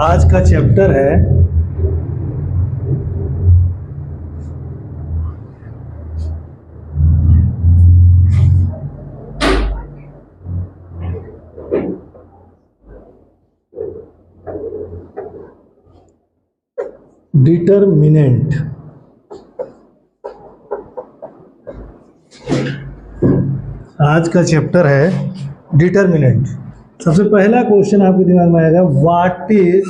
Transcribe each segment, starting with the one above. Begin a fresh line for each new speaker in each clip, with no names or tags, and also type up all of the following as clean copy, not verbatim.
आज का चैप्टर है डिटरमिनेंट। आज का चैप्टर है डिटरमिनेंट। सबसे पहला क्वेश्चन आपके दिमाग में आएगा, what is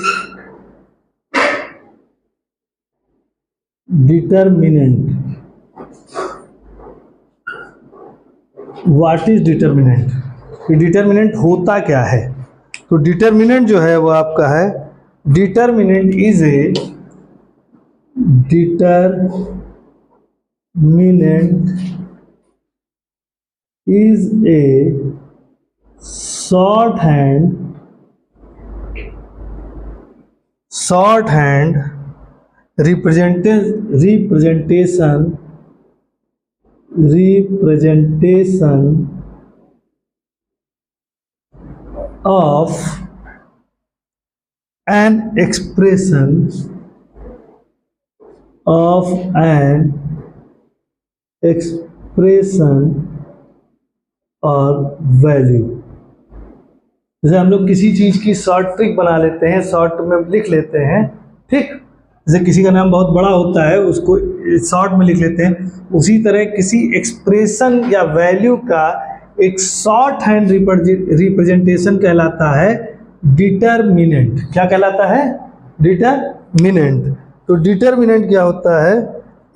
determinant? What is determinant? Determinant होता क्या है? तो डिटरमिनेंट जो है वो आपका है, determinant is a shorthand representation of an expression और वैल्यू। जैसे हम लोग किसी चीज की शॉर्ट ट्रिक बना लेते हैं, शॉर्ट में लिख लेते हैं, ठीक। जैसे किसी का नाम बहुत बड़ा होता है, उसको शॉर्ट में लिख लेते हैं। उसी तरह किसी एक्सप्रेशन या वैल्यू का एक शॉर्ट हैंड रिप्रेजेंटेशन कहलाता है डिटरमिनेंट। क्या कहलाता है? डिटरमिनेंट। तो डिटरमिनेंट क्या होता है?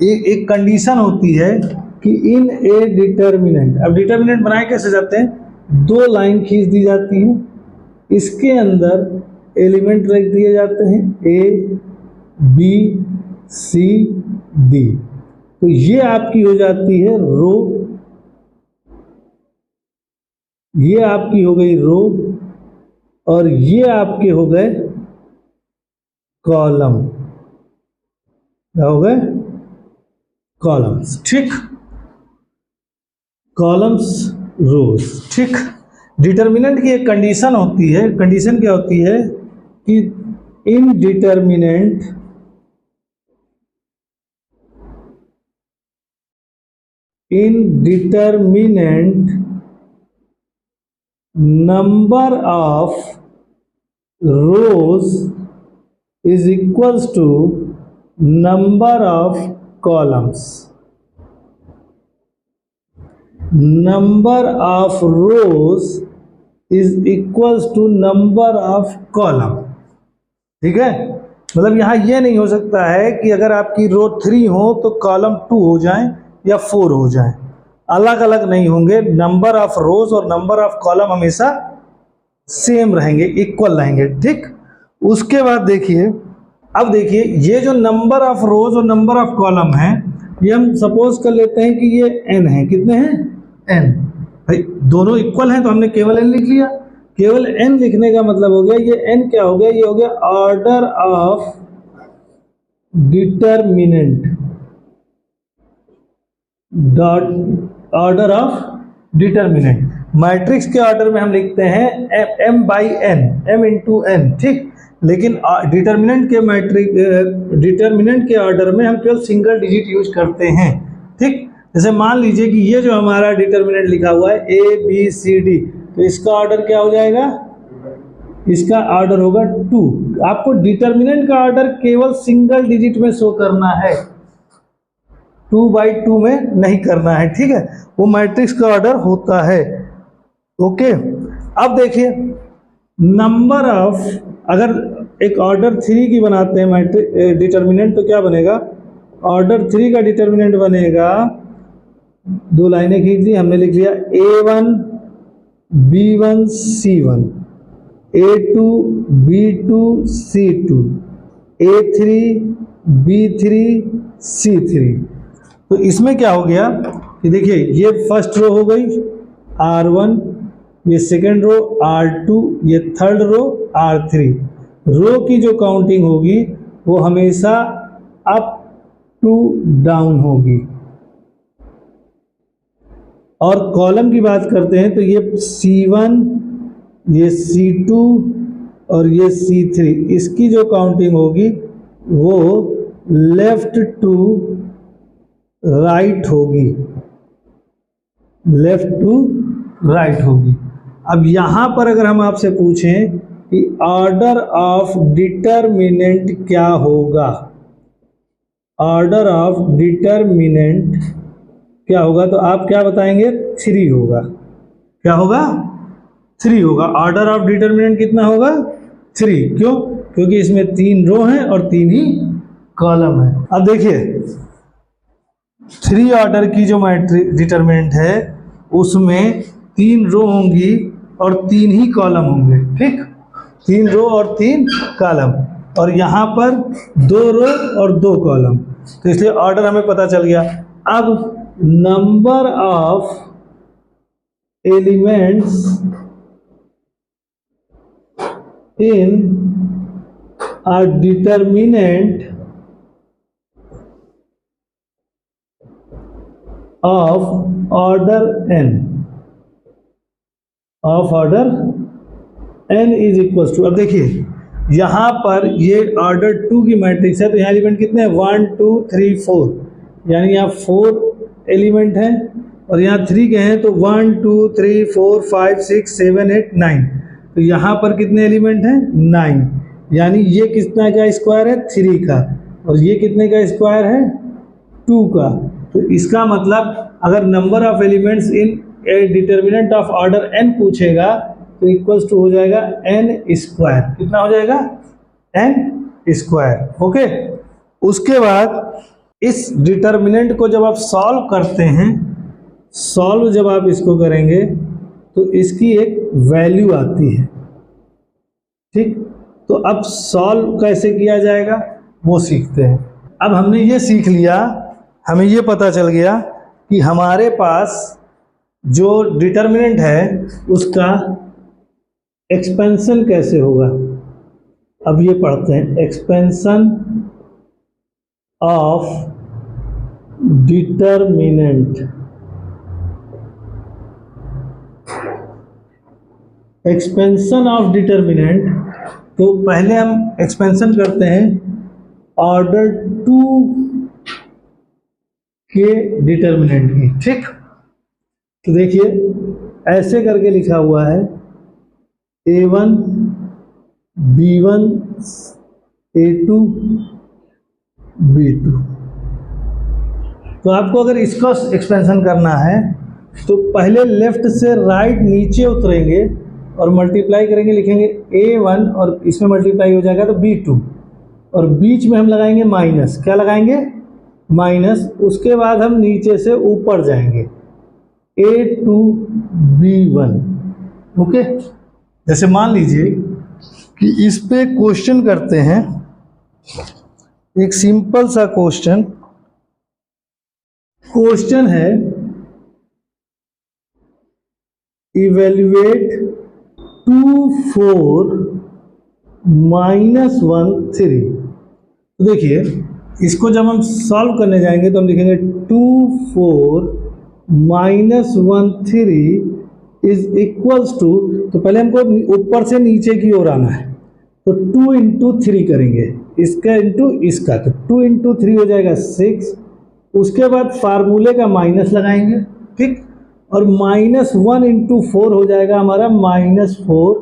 एक कंडीशन होती है कि इन ए डिटरमिनेंट। अब डिटरमिनेंट बनाए कैसे जाते हैं? दो लाइन खींच दी जाती है, इसके अंदर एलिमेंट रख दिए जाते हैं ए बी सी डी। तो ये आपकी हो जाती है रो, ये आपकी हो गई रो, और ये आपके हो गए कॉलम। क्या हो गए? कॉलम्स, ठीक। कॉलम्स, रोज, ठीक। डिटरमिनेंट की एक कंडीशन होती है। कंडीशन क्या होती है कि इनडिटरमिनेंट number of rows is equals to number of columns. Number of rows is equals to number of column। ठीक है, मतलब यहाँ ये नहीं हो सकता है कि अगर आपकी रो 3 हो तो कॉलम 2 हो जाए या 4 हो जाए, अलग अलग नहीं होंगे। नंबर ऑफ रोज और नंबर ऑफ कॉलम हमेशा सेम रहेंगे, इक्वल रहेंगे, ठीक। उसके बाद देखिए, अब देखिए ये जो नंबर ऑफ रोज और नंबर ऑफ कॉलम है, ये हम सपोज कर लेते हैं कि ये n है। कितने हैं? n। भाई दोनों इक्वल हैं तो हमने केवल n लिख लिया। केवल n लिखने का मतलब हो गया, ये n क्या हो गया? ये हो गया order of determinant, order of determinant. Matrix के ऑर्डर में हम लिखते हैं m by n, m into n, ठीक। लेकिन डिटरमिनेंट के ऑर्डर में हम केवल सिंगल डिजिट यूज करते हैं, ठीक। जैसे मान लीजिए कि ये जो हमारा डिटरमिनेंट लिखा हुआ है a b c d, तो इसका ऑर्डर क्या हो जाएगा? इसका ऑर्डर होगा 2। आपको डिटरमिनेंट का ऑर्डर केवल सिंगल डिजिट में शो करना है, 2/2 में नहीं करना है, ठीक है। वो मैट्रिक्स का ऑर्डर होता है, ओके। अब देखिए नंबर ऑफ, अगर एक ऑर्डर 3 की बनाते हैं मैट्रिक्स डिटरमिनेंट, तो क्या बनेगा? ऑर्डर 3 का डिटरमिनेंट बनेगा, दो लाइनें खींच दी, हमने लिख लिया a1 b1 c1, a2 b2 c2, a3 b3 c3। तो इसमें क्या हो गया कि देखिए ये फर्स्ट रो हो गई R1, ये सेकेंड रो R2, ये थर्ड रो R3। रो की जो काउंटिंग होगी वो हमेशा अप टू डाउन होगी। और कॉलम की बात करते हैं तो ये C1, ये C2, और ये C3, इसकी जो काउंटिंग होगी वो लेफ्ट टू राइट होगी, लेफ्ट टू राइट होगी। अब यहाँ पर अगर हम आपसे पूछें कि ऑर्डर ऑफ डिटरमिनेंट क्या होगा, ऑर्डर ऑफ डिटरमिनेंट क्या होगा, तो आप क्या बताएंगे? 3 होगा। क्या होगा? 3 होगा। ऑर्डर ऑफ डिटरमिनेंट कितना होगा? 3। क्यों? क्योंकि इसमें 3 रो हैं और 3 ही कॉलम है। अब देखिए 3 ऑर्डर की जो मैट्रिक्स डिटरमिनेंट है उसमें 3 रो होंगी और 3 ही कॉलम होंगे। ठीक, 3 रो और 3 कॉलम, और यहाँ पर 2 रो और 2 कॉलम, तो इसलिए ऑर्डर हमें पता चल गया। अब number of elements in a determinant of order n, of order n is equal to, अब देखिए यहाँ पर ये ऑर्डर 2 की मैट्रिक्स है, तो यहाँ एलिमेंट कितने हैं? 1 2 3 4, यानी यहाँ 4 एलिमेंट हैं और यहाँ 3 के हैं, तो 1 2 3 4 5 6 7 8 9, तो यहाँ पर कितने एलिमेंट हैं? 9, यानी ये कितना का स्क्वायर है? 3 का, और ये कितने का स्क्वायर है? 2 का। तो इसका मतलब अगर number of elements in A determinant of order n पूछेगा तो इक्वल्स टू हो जाएगा n स्क्वायर। कितना हो जाएगा? n square. ओके, उसके बाद इस डिटरमिनेंट को जब आप सॉल्व करते हैं, सॉल्व जब आप इसको करेंगे तो इसकी एक वैल्यू आती है। ठीक, तो अब सॉल्व कैसे किया जाएगा वो सीखते हैं। अब हमने ये सीख लिया, हमें ये पता चल गया कि हमारे पास जो डिटरमिनेंट है उसका एक्सपेंशन कैसे होगा। अब ये पढ़ते हैं, expansion of determinant. Expansion of determinant, तो पहले हम एक्सपेंशन करते हैं ऑर्डर 2 के डिटरमिनेंट की। ठीक, तो देखिए ऐसे करके लिखा हुआ है A1 B1 A2 B2। तो आपको अगर इसका एक्सपेंशन करना है तो पहले लेफ्ट से राइट नीचे उतरेंगे और मल्टीप्लाई करेंगे, लिखेंगे A1 और इसमें मल्टीप्लाई हो जाएगा तो B2, और बीच में हम लगाएंगे माइनस। क्या लगाएंगे? माइनस। उसके बाद हम नीचे से ऊपर जाएंगे A2 B1। ओके, जैसे मान लीजिए कि इस पे क्वेश्चन करते हैं, एक सिंपल सा क्वेश्चन है इवेल्युएट 2 4 -1 3। तो देखिए इसको जब हम सॉल्व करने जाएंगे तो हम लिखेंगे 2 4 -1 3 इज इक्वल्स टू, तो पहले हमको ऊपर से नीचे की ओर आना है, तो 2 इंटू 3 करेंगे, इसका इंटू इसका, तो 2 इंटू 3 हो जाएगा 6। उसके बाद फार्मूले का माइनस लगाएंगे। ठीक, और -1 इंटू 4 हो जाएगा हमारा -4,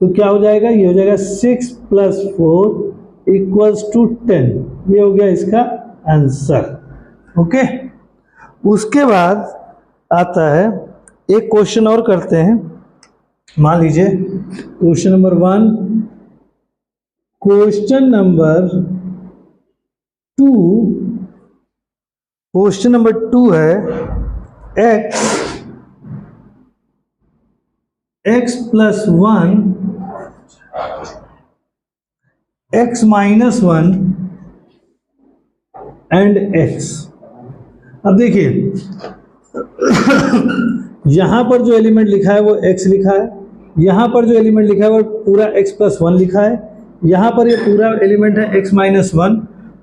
तो क्या हो जाएगा? ये हो जाएगा 6 + 4 इक्वल्स टू 10। ये हो गया इसका आंसर। ओके, उसके बाद आता है एक क्वेश्चन और करते हैं। मान लीजिए question number 1, question number 2, question number 2 है x + 1 x - 1 एंड x। अब देखिए यहाँ पर जो एलिमेंट लिखा है वो x लिखा है, यहाँ पर जो एलिमेंट लिखा है वो पूरा x + 1 लिखा है, यहाँ पर ये पूरा एलिमेंट है x - 1,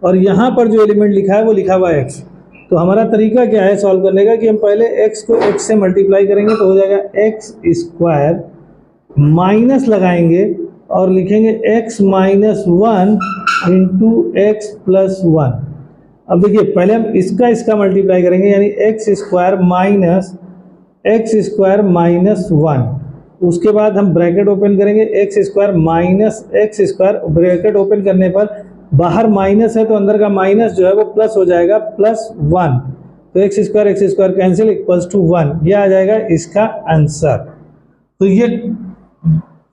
और यहाँ पर जो एलिमेंट लिखा है वो लिखा हुआ है x। तो हमारा तरीका क्या है सॉल्व करने का कि हम पहले x को x से मल्टीप्लाई करेंगे तो हो जाएगा x² माइनस लगाएंगे और लिखेंगे x minus 1 into x plus 1। अब देखिए पहले हम इसका मल्टीप्लाई करेंगे, यानी एक्स स्क्वायर माइनस 1। उसके बाद हम ब्रैकेट ओपन करेंगे, x square minus x square, bracket open करने पर बाहर माइनस है तो अंदर का माइनस जो है वो प्लस हो जाएगा, प्लस 1। तो x square cancel equals to 1, यह आ जाएगा इसका आंसर। तो ये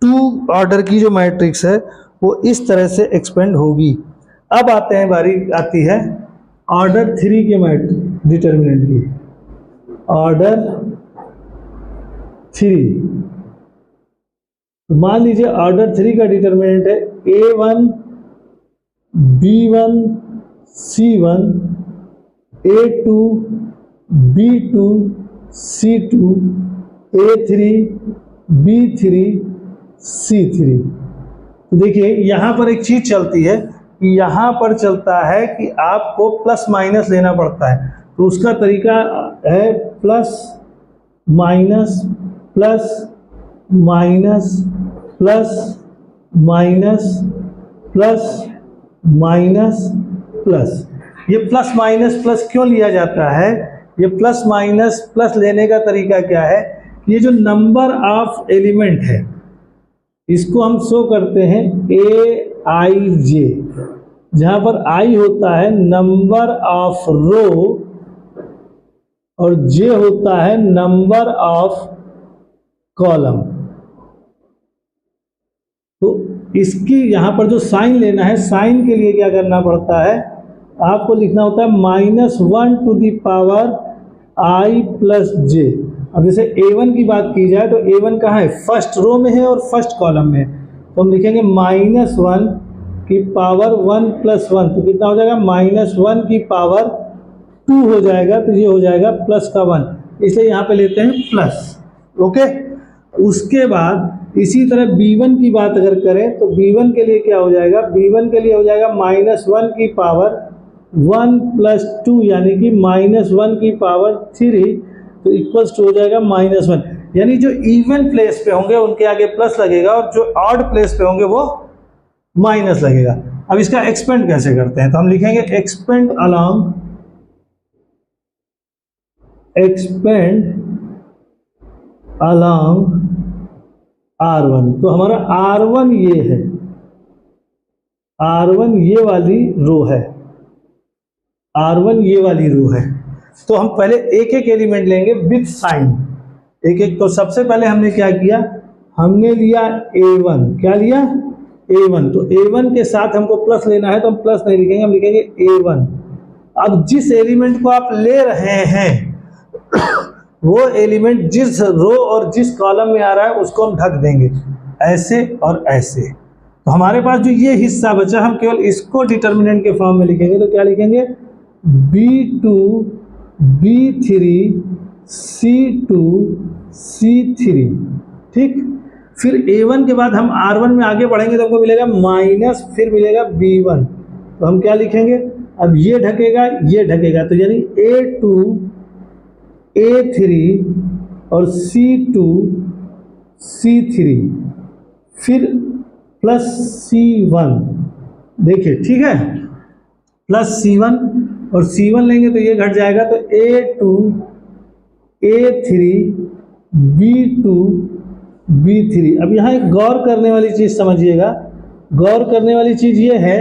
2 ऑर्डर की जो मैट्रिक्स है वो इस तरह से एक्सपेंड होगी। अब आते हैं, बारी आती है ऑर्डर 3 के मैट्रिक्स डिटर्मिनेंट की। ऑर्डर 3, तो मान लीजिए ऑर्डर 3 का डिटर्मिनेंट है A1 B1 C1 A2 B2 C2 A3 B3 C3। तो देखिए यहाँ पर एक चीज चलती है कि यहाँ पर चलता है कि आपको प्लस माइनस लेना पड़ता है। तो उसका तरीका है plus minus plus minus plus minus plus minus plus. ये प्लस माइनस प्लस क्यों लिया जाता है? ये प्लस माइनस प्लस लेने का तरीका क्या है? ये जो नंबर ऑफ एलिमेंट है इसको हम शो करते हैं AIJ, जहां पर I होता है नंबर ऑफ रो और J होता है नंबर ऑफ कॉलम। तो इसकी यहाँ पर जो साइन लेना है, साइन के लिए क्या करना पड़ता है, आपको लिखना होता है -1 to the power I plus J। अब जैसे A1 की बात की जाए तो A1 कहाँ है? फर्स्ट रो में है और फर्स्ट कॉलम में। तो हम लिखेंगे -1 की पावर 1 प्लस 1, तो कितना हो जाएगा? -1 की पावर 2 हो जाएगा, तो ये हो जाएगा प्लस का 1, इसलिए यहाँ पे लेते हैं प्लस। ओके, उसके बाद इसी तरह B1 की बात अगर करें तो B1 के लिए क्या हो जाएगा? B1 के लिए हो जाएगा -1 की पावर 1 प्लस 2, यानी कि -1 की पावर 3, तो इक्वल्स टू हो जाएगा -1। यानी जो इवन प्लेस पे होंगे उनके आगे प्लस लगेगा और जो ऑड प्लेस पे होंगे वो माइनस लगेगा। अब इसका एक्सपेंड कैसे करते हैं? तो हम लिखेंगे एक्सपेंड अलोंग R1। तो हमारा R1 ये है, R1 ये वाली रो है, R1 ये वाली रो है। तो हम पहले एक एक एलिमेंट लेंगे विथ साइन, एक एक। तो सबसे पहले हमने क्या किया? हमने लिया A1। क्या लिया? A1। तो A1 के साथ हमको प्लस लेना है तो हम प्लस नहीं लिखेंगे, हम लिखेंगे A1। अब जिस एलिमेंट को आप ले रहे हैं वो एलिमेंट जिस रो और जिस कॉलम में आ रहा है उसको हम ढक देंगे, ऐसे और ऐसे। तो हमारे पास जो ये हिस्सा बचा हम केवल इसको डिटर्मिनेंट के फॉर्म में लिखेंगे। तो क्या लिखेंगे? B2 B3 C2 C3। ठीक, फिर A1 के बाद हम R1 में आगे बढ़ेंगे तो हमको मिलेगा माइनस, फिर मिलेगा B1। तो हम क्या लिखेंगे? अब ये ढकेगा ये ढकेगा, तो यानी A2 A3 और C2 C3, फिर प्लस C1। देखिए ठीक है, प्लस C1 और C1 लेंगे तो ये घट जाएगा, तो A2 A3 B2 B3। अब यहाँ एक गौर करने वाली चीज़ समझिएगा, गौर करने वाली चीज़ ये है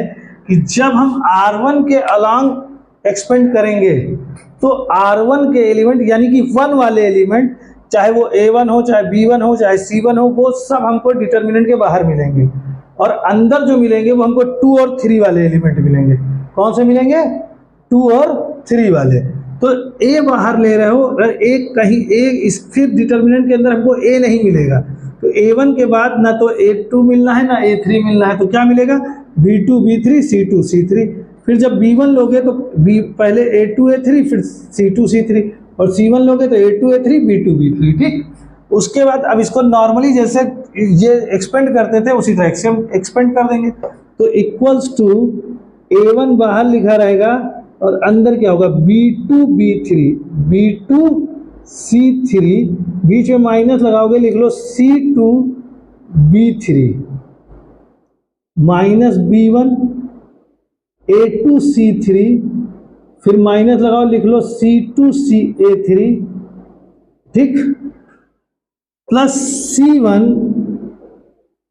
कि जब हम R1 के अलोंग एक्सपेंड करेंगे तो R1 के एलिमेंट यानी कि 1 वाले एलिमेंट, चाहे वो A1 हो, चाहे B1 हो, चाहे C1 हो, वो सब हमको डिटर्मिनेंट के बाहर मिलेंगे और अंदर जो मिलेंगे वो हमको 2 और 3 वाले एलिमेंट मिलेंगे। कौन से मिलेंगे? 2 और 3 वाले। तो A बाहर ले रहे हो, अगर एक कहीं इस फिर डिटर्मिनेंट के अंदर हमको A नहीं मिलेगा, तो A1 के बाद ना तो A2 मिलना है ना A3 मिलना है, तो क्या मिलेगा? B2 B3 C2 C3। फिर जब B1 लोगे तो पहले A2 A3 फिर C2 C3, और C1 लोगे तो A2 A3 B2 B3। ठीक, उसके बाद अब इसको नॉर्मली जैसे ये एक्सपेंड करते थे उसी तरह एक्सपेंड कर देंगे। तो इक्वल्स टू A1 बाहर लिखा रहेगा और अंदर क्या होगा? B2 B3 B2 C3, बीच में माइनस लगाओगे, लिख लो C2 B3। -B1 A2C3, फिर माइनस लगाओ, लिख लो C2CA3, ठीक, प्लस C1,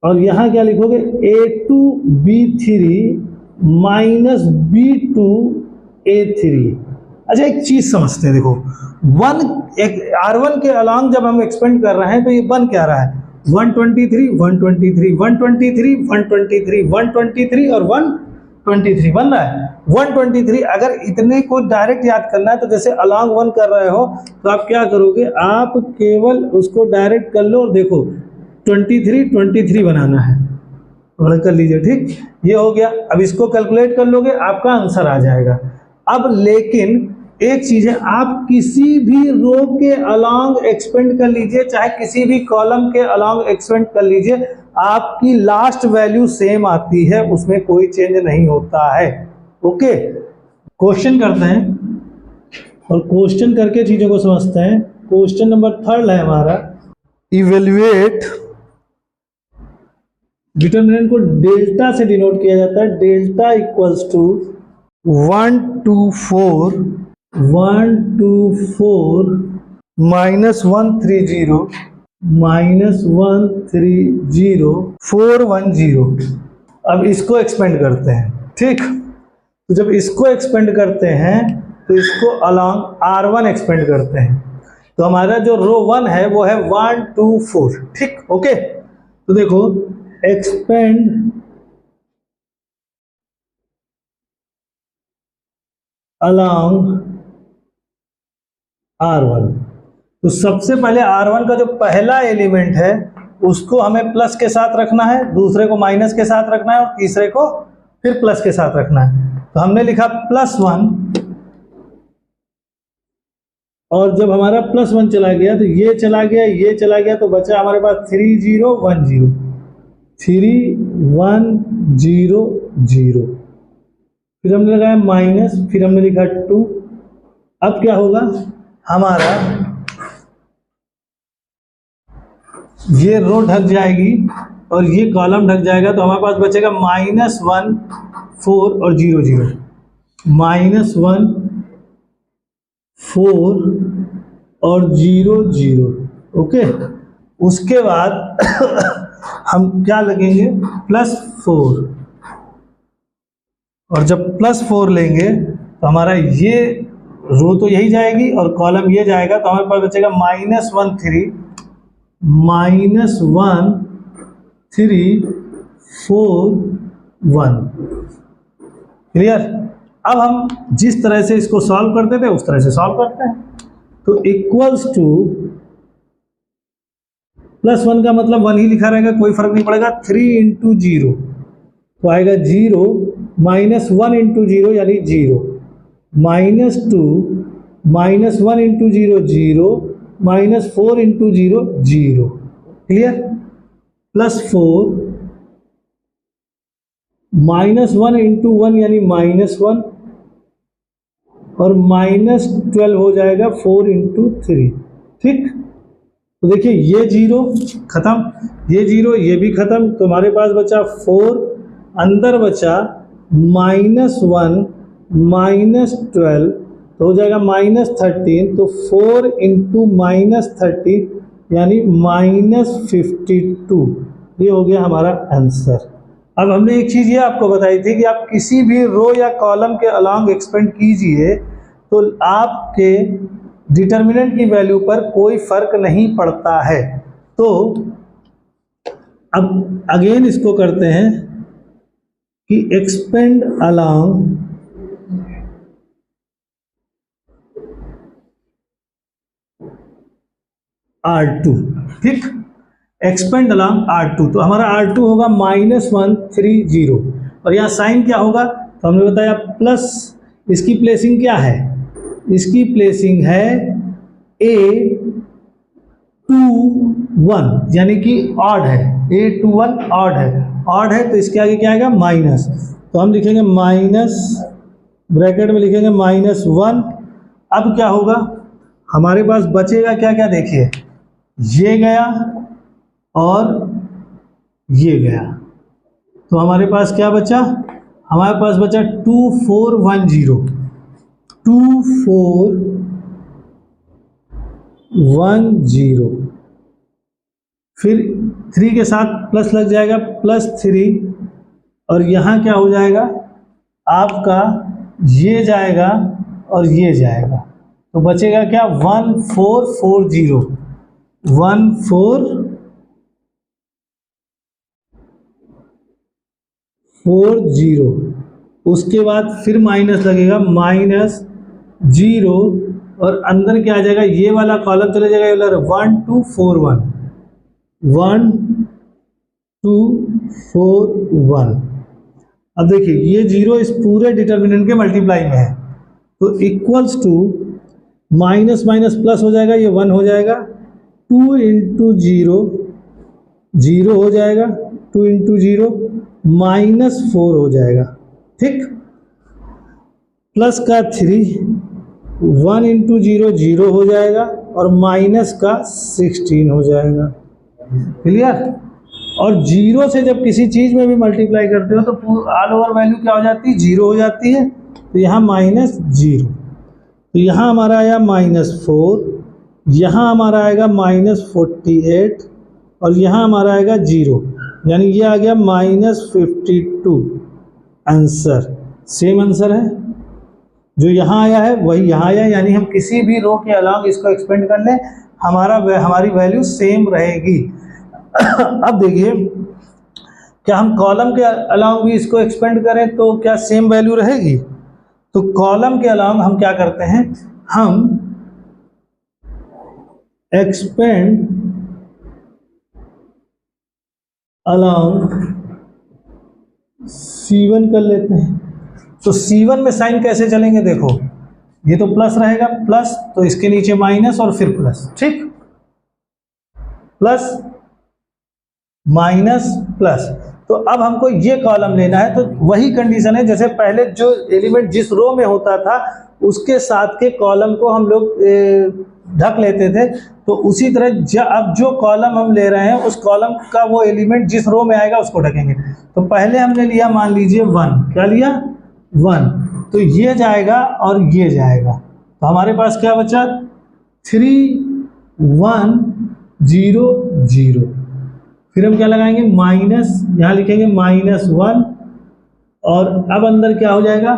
और यहां क्या लिखोगे A2B3 माइनस B2A3। अच्छा एक चीज समझते हैं, देखो R1 के अलॉन्ग जब हम एक्सपेंड कर रहे हैं तो ये बन क्या रहा है, 123 123 123 123 123 और 123 बन रहा है। 123 अगर इतने को डायरेक्ट याद करना है तो जैसे अलॉन्ग 1 कर रहे हो तो आप क्या करोगे, आप केवल उसको डायरेक्ट कर लो और देखो 23 बनाना है, कर लीजिए, ठीक, ये हो गया। अब इसको कैलकुलेट कर लोगे, आपका आंसर आ जाएगा। अब लेकिन एक चीज है, आप किसी भी रो के अलॉन्ग एक्सपेंड कर लीजिए, चाहे किसी भी कॉलम के अलॉन्ग एक्सपेंड कर लीजिए, आपकी लास्ट वैल्यू सेम आती है, उसमें कोई चेंज नहीं होता है। ओके, क्वेश्चन करते हैं और क्वेश्चन करके चीजों को समझते हैं। क्वेश्चन नंबर 3 है हमारा, इवेल्युएट, डिटरमिनेंट को डेल्टा से डिनोट किया जाता है, डेल्टा इक्वल्स टू 124 -130 -130 410। अब इसको एक्सपेंड करते हैं, ठीक, तो जब इसको एक्सपेंड करते हैं तो इसको अलॉन्ग R1 एक्सपेंड करते हैं, तो हमारा जो रो 1 है वो है 124, ठीक। ओके, तो देखो एक्सपेंड अलॉन्ग R1, तो सबसे पहले R1 का जो पहला एलिमेंट है उसको हमें प्लस के साथ रखना है, दूसरे को माइनस के साथ रखना है और तीसरे को फिर प्लस के साथ रखना है। तो हमने लिखा +1, और जब हमारा +1 चला गया तो ये चला गया, ये चला गया, तो बचा हमारे पास 3010 3100। फिर हमने लगाया माइनस, फिर हमने लिखा 2। अब क्या होगा, हमारा ये रो ढक जाएगी और ये कॉलम ढक जाएगा, तो हमारे पास बचेगा -1 4 और 0 0, -1 4 और 0 0। ओके, उसके बाद हम क्या लगेंगे, +4, और जब +4 लेंगे तो हमारा ये रो तो यही जाएगी और कॉलम ये जाएगा, तो हमारे पास बचेगा -1 3 4 1। क्लियर। अब हम जिस तरह से इसको सॉल्व करते थे उस तरह से सॉल्व करते हैं। तो इक्वल्स टू +1 का मतलब 1 ही लिखा रहेगा, कोई फर्क नहीं पड़ेगा। 3 × 0 तो आएगा 0, -1 × 0 यानी 0, -2 -1 × 0 0, -4 × 0 0। क्लियर। +4 -1 × 1 यानी -1 और -12 हो जाएगा 4 × 3। ठीक, तो देखिए ये 0 खत्म, ये 0, ये भी खत्म, तो हमारे पास बचा 4, अंदर बचा -1 -12 तो हो जाएगा -13, तो 4 × -13 यानी -52। ये हो गया हमारा आंसर। अब हमने एक चीज़ ये आपको बताई थी कि आप किसी भी रो या कॉलम के अलॉन्ग एक्सपेंड कीजिए तो आपके डिटर्मिनेंट की वैल्यू पर कोई फर्क नहीं पड़ता है। तो अब अगेन इसको करते हैं कि एक्सपेंड अलॉन्ग R2। ठीक, एक्सपेंड अलॉन्ग R2, तो हमारा R2 होगा -130 और यहाँ साइन क्या होगा, तो हमने बताया प्लस, इसकी प्लेसिंग क्या है, इसकी प्लेसिंग है A21 यानी कि ऑड है, A21 ऑड है, ऑड है तो इसके आगे क्या आएगा माइनस, तो हम लिखेंगे माइनस, ब्रैकेट में लिखेंगे -1। अब क्या होगा, हमारे पास बचेगा क्या क्या, देखिए ये गया और ये गया, तो हमारे पास क्या बचा, हमारे पास बचा 2410, 2410, फिर 3 के साथ प्लस लग जाएगा, +3, और यहाँ क्या हो जाएगा आपका, ये जाएगा और ये जाएगा, तो बचेगा क्या 1440, 1440। उसके बाद फिर माइनस लगेगा, -0, और अंदर क्या आ जाएगा, ये वाला कॉलम चले जाएगा, ये वाला 1241, 1241। अब देखिए ये 0 इस पूरे डिटर्मिनेंट के मल्टीप्लाई में है, तो equals to minus minus plus हो जाएगा, ये 1 हो जाएगा, 2 इंटू 0 0 हो जाएगा, 2 इंटू 0 -4 हो जाएगा, ठीक, प्लस का 3, 1 इंटू 0 0 हो जाएगा, और माइनस का 16 हो जाएगा। क्लियर। और 0 से जब किसी चीज़ में भी मल्टीप्लाई करते हो तो ऑल ओवर वैल्यू क्या हो जाती है, 0 हो जाती है, तो यहाँ -0, तो यहाँ हमारा आया -4, यहाँ हमारा आएगा -48, और यहाँ हमारा आएगा 0, यानी ये आ गया -52। आंसर सेम आंसर है, जो यहाँ आया है वही यहाँ आया, यानी हम किसी भी रो के अलांग इसको एक्सपेंड कर लें, हमारी वैल्यू सेम रहेगी। अब देखिए, क्या हम कॉलम के अलांग भी इसको एक्सपेंड करें तो क्या सेम वैल्यू रहेगी? तो कॉलम के अलांग हम क्या करते हैं, हम एक्सपेंड अलांग C1 कर लेते हैं। तो C1 में साइन कैसे चलेंगे, देखो ये तो प्लस रहेगा, प्लस तो इसके नीचे माइनस और फिर प्लस, ठीक, प्लस माइनस प्लस। तो अब हमको ये कॉलम लेना है, तो वही कंडीशन है जैसे पहले जो एलिमेंट जिस रो में होता था उसके साथ के कॉलम को हम लोग ढक लेते थे, तो उसी तरह अब जो कॉलम हम ले रहे हैं उस कॉलम का वो एलिमेंट जिस रो में आएगा उसको ढकेंगे। तो पहले हमने लिया, मान लीजिए 1, क्या लिया 1, तो ये जाएगा और ये जाएगा, तो हमारे पास क्या बचा 3 1 0 0, फिर हम क्या लगाएंगे माइनस, यहाँ लिखेंगे -1, और अब अंदर क्या हो जाएगा,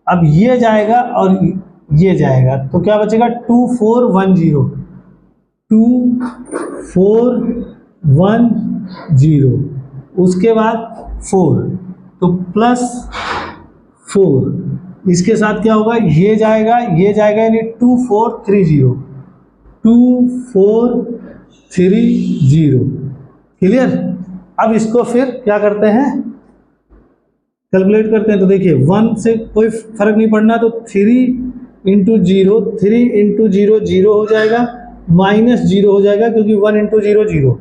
अब ये जाएगा और ये जाएगा, तो क्या बचेगा 2410, 2410, उसके बाद 4, तो +4, इसके साथ क्या होगा, ये जाएगा यानी 2430, 2430। क्लियर। अब इसको फिर क्या करते हैं, कैलकुलेट करते हैं, तो देखिए 1 से कोई फर्क नहीं पड़ना, तो 3 इंटू 0, 3 इंटू 0 0 हो जाएगा, -0 हो जाएगा क्योंकि 1 इंटू 0 0,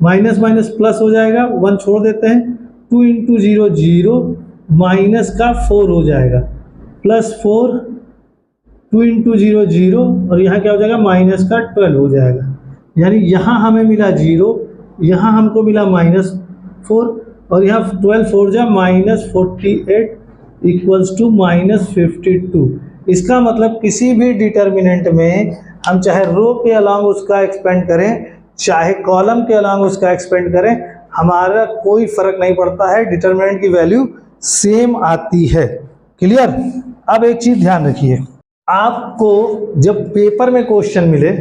माइनस माइनस प्लस हो जाएगा, 1 छोड़ देते हैं, 2 इंटू 0 0, माइनस का 4 हो जाएगा, +4, 2 इंटू 0 0, और यहाँ क्या हो जाएगा माइनस का 12 हो जाएगा, यानी यहाँ हमें मिला 0, यहाँ हमको मिला -4, और यहाँ 12 4 जा -48 इक्वल्स टू -52। इसका मतलब किसी भी डिटर्मिनेंट में हम चाहे रो के अलांग उसका एक्सपेंड करें, चाहे कॉलम के अलांग उसका एक्सपेंड करें, हमारा कोई फर्क नहीं पड़ता है, डिटर्मिनेंट की वैल्यू सेम आती है। क्लियर। अब एक चीज ध्यान रखिए, आपको जब पेपर में क्वेश्चन मिले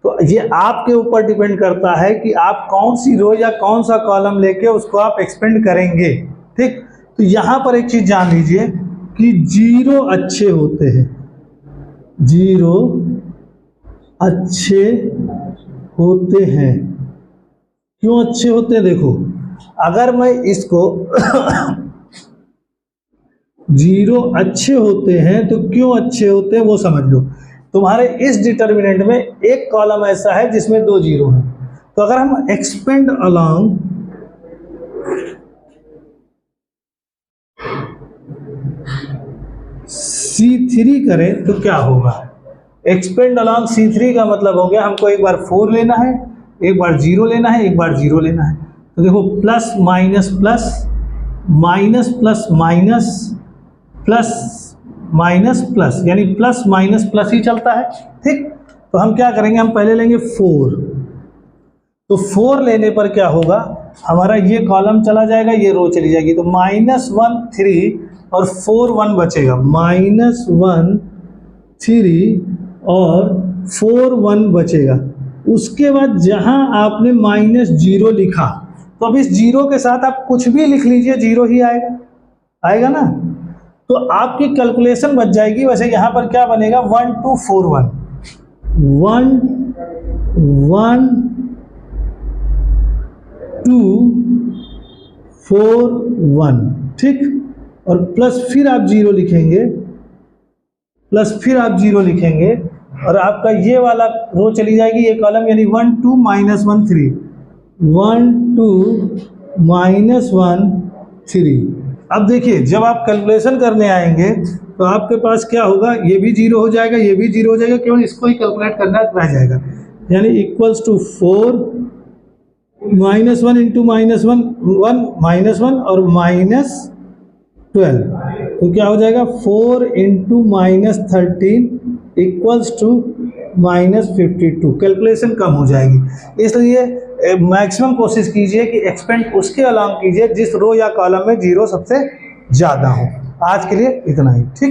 तो ये आपके ऊपर डिपेंड करता है कि आप कौन सी रो या कौन सा कॉलम लेके उसको आप एक्सपेंड करेंगे, ठीक। तो यहाँ पर एक चीज जान लीजिए कि 0 अच्छे होते हैं, 0 अच्छे होते हैं। क्यों अच्छे होते हैं, देखो अगर मैं इसको 0 अच्छे होते हैं तो क्यों अच्छे होते हैं वो समझ लो। तुम्हारे इस डिटर्मिनेंट में एक कॉलम ऐसा है जिसमें 2 0 हैं, तो अगर हम एक्सपेंड अलोंग C3 करें तो क्या होगा, एक्सपेंड अलोंग C3 का मतलब हो गया हमको एक बार 4 लेना है, एक बार 0 लेना है, एक बार 0 लेना है। तो देखो plus minus plus minus plus minus plus minus plus, यानी प्लस माइनस प्लस ही चलता है। ठीक, तो हम क्या करेंगे, हम पहले लेंगे 4। तो 4 लेने पर क्या होगा, हमारा ये कॉलम चला जाएगा, ये रो चली जाएगी, तो -1 3 और 4 1 बचेगा, -1 3 और 4 1 बचेगा। उसके बाद जहां आपने -0 लिखा, तो अब इस 0 के साथ आप कुछ भी लिख लीजिए, 0 ही आएगा, आएगा ना। तो आपकी कैलकुलेशन बच जाएगी। वैसे यहाँ पर क्या बनेगा, 1 2 4 1 1 1 2 4 1, ठीक, और प्लस फिर आप 0 लिखेंगे, प्लस फिर आप 0 लिखेंगे, और आपका ये वाला रो चली जाएगी, ये कॉलम, यानी 1 2 -1 3 1 2 -1 3। अब देखिए, जब आप कैलकुलेशन करने आएंगे तो आपके पास क्या होगा, ये भी 0 हो जाएगा, ये भी 0 हो जाएगा, केवल इसको ही कैलकुलेट करना रह जाएगा, यानी इक्वल्स टू 4 -1 इंटू -1 -1 और -12, तो क्या हो जाएगा, 4 इंटू -13 इक्वल्स टू -52। कैलकुलेशन कम हो जाएगी, इसलिए मैक्सिमम कोशिश कीजिए कि एक्सपेंड उसके अलाउंग कीजिए जिस रो या कॉलम में 0 सबसे ज़्यादा हो। आज के लिए इतना ही, ठीक।